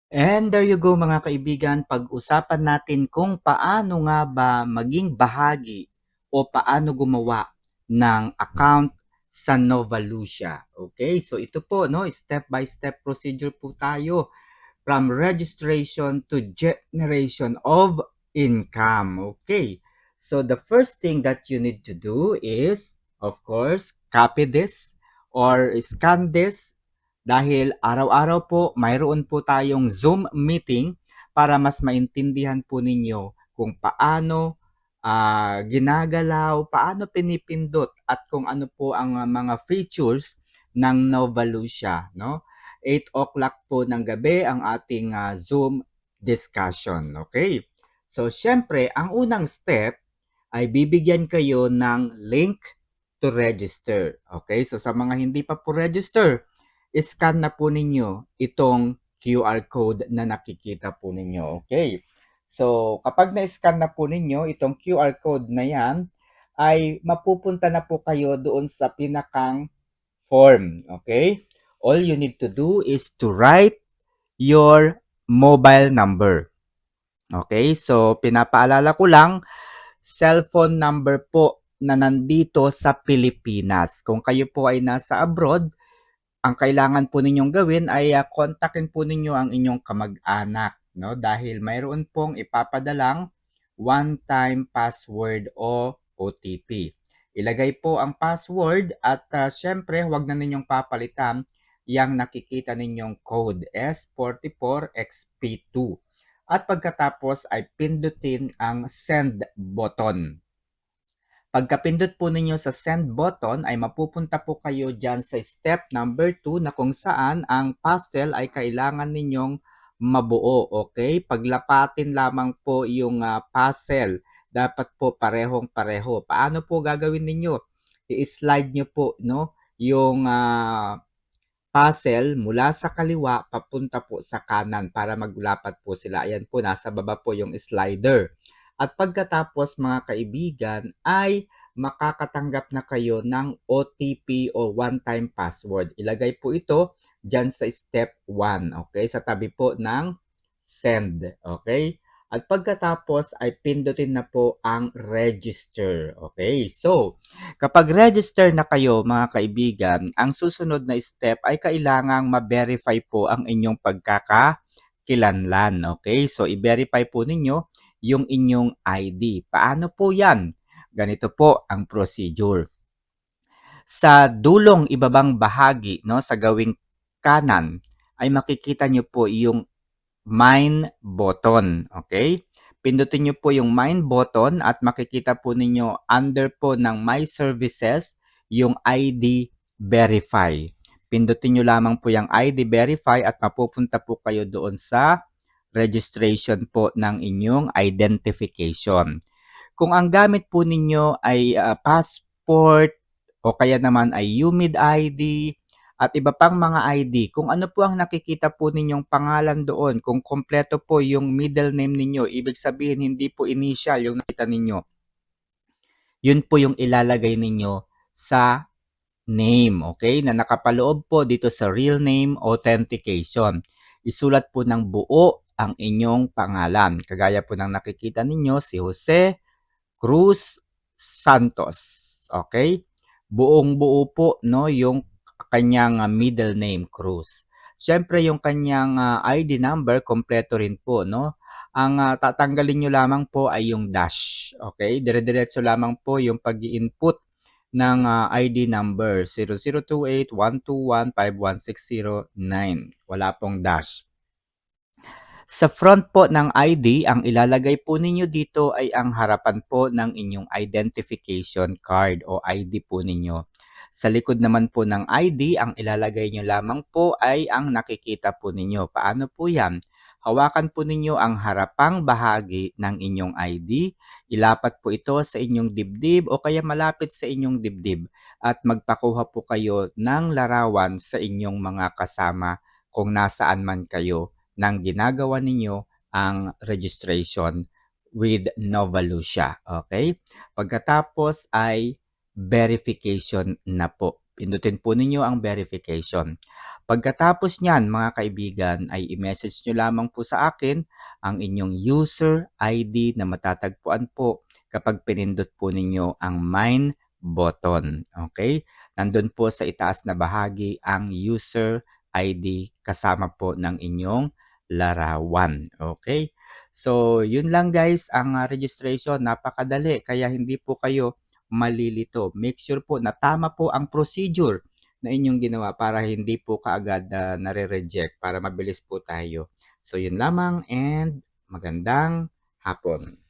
And there you go mga kaibigan, pag-usapan natin kung paano nga ba maging bahagi o paano gumawa ng account sa Novalucia. Okay, so ito po, no, step by step procedure po tayo from registration to generation of income. Okay, so the first thing that you need to do is, of course, copy this or scan this dahil araw-araw po mayroon po tayong Zoom meeting para mas maintindihan po ninyo kung paano ginagalaw, paano pinipindot at kung ano po ang mga features ng Novalucia, no? 8 o'clock po ng gabi ang ating Zoom discussion, okay? So, syempre, ang unang step ay bibigyan kayo ng link to register. Okay? So, sa mga hindi pa po register, scan na po ninyo itong QR code na nakikita po ninyo. Okay? So, kapag na-scan na po ninyo itong QR code na yan, ay mapupunta na po kayo doon sa pinakang form. Okay? All you need to do is to write your mobile number. Okay? So, pinapaalala ko lang, cellphone number po na nandito sa Pilipinas. Kung kayo po ay nasa abroad, ang kailangan po ninyong gawin ay kontakin po ninyo ang inyong kamag-anak, no? Dahil mayroon pong ipapadalang one-time password o OTP. Ilagay po ang password at syempre huwag na ninyong papalitan yang nakikita ninyong code S44XP2. At pagkatapos ay pindutin ang send button. Pagkapindot po ninyo sa send button ay mapupunta po kayo dyan sa step number 2 na kung saan ang puzzle ay kailangan ninyong mabuo. Okay? Paglapatin lamang po yung puzzle. Dapat po parehong-pareho. Paano po gagawin ninyo? I-slide nyo po no, yung puzzle mula sa kaliwa papunta po sa kanan para maglapat po sila. Ayan po, nasa baba po yung slider. At pagkatapos mga kaibigan ay makakatanggap na kayo ng OTP o one-time password. Ilagay po ito dyan sa step 1, okay? Sa tabi po ng send, okay? At pagkatapos ay pindutin na po ang register, okay? So, kapag register na kayo mga kaibigan, ang susunod na step ay kailangang ma-verify po ang inyong pagkakakilanlan. Okay? So, i-verify po ninyo yung inyong ID. Paano po yan? Ganito po ang procedure. Sa dulong ibabang bahagi, no, sa gawing kanan, ay makikita nyo po yung mine button. Okay? Pindutin nyo po yung mine button at makikita po ninyo under po ng My Services yung ID Verify. Pindutin nyo lamang po yung ID Verify at mapupunta po kayo doon sa registration po ng inyong identification. Kung ang gamit po ninyo ay passport o kaya naman ay UMID ID at iba pang mga ID, kung ano po ang nakikita po ninyong pangalan doon, kung kompleto po yung middle name ninyo, ibig sabihin hindi po initial yung nakita ninyo, yun po yung ilalagay ninyo sa name, okay? Na nakapaloob po dito sa real name authentication. Isulat po ng buo ang inyong pangalan. Kagaya po ng nakikita ninyo, si Jose Cruz Santos. Okay? Buong-buo po no yung kanyang middle name Cruz. Siyempre yung kanyang ID number kompleto rin po no. Ang tatanggalin nyo lamang po ay yung dash. Okay? Dire-diretso lamang po yung pag-i-input ng ID number 0028-121-51609. Wala pong dash. Sa front po ng ID, ang ilalagay po ninyo dito ay ang harapan po ng inyong identification card o ID po ninyo. Sa likod naman po ng ID, ang ilalagay nyo lamang po ay ang nakikita po ninyo. Paano po yan? Hawakan po ninyo ang harapang bahagi ng inyong ID. Ilapat po ito sa inyong dibdib o kaya malapit sa inyong dibdib at magpakuha po kayo ng larawan sa inyong mga kasama kung nasaan man kayo nang ginagawa ninyo ang registration with Novalucia. Okay? Pagkatapos ay verification na po. Pindutin po ninyo ang verification. Pagkatapos niyan mga kaibigan ay i-message nyo lamang po sa akin ang inyong user ID na matatagpuan po kapag pinindot po ninyo ang mine button. Okay? Nandun po sa itaas na bahagi ang user ID kasama po ng inyong larawan. Okay? So, yun lang guys ang registration. Napakadali kaya hindi po kayo malilito. Make sure po na tama po ang procedure na inyong ginawa para hindi po kaagad nare-reject para mabilis po tayo. So, yun lamang and magandang hapon.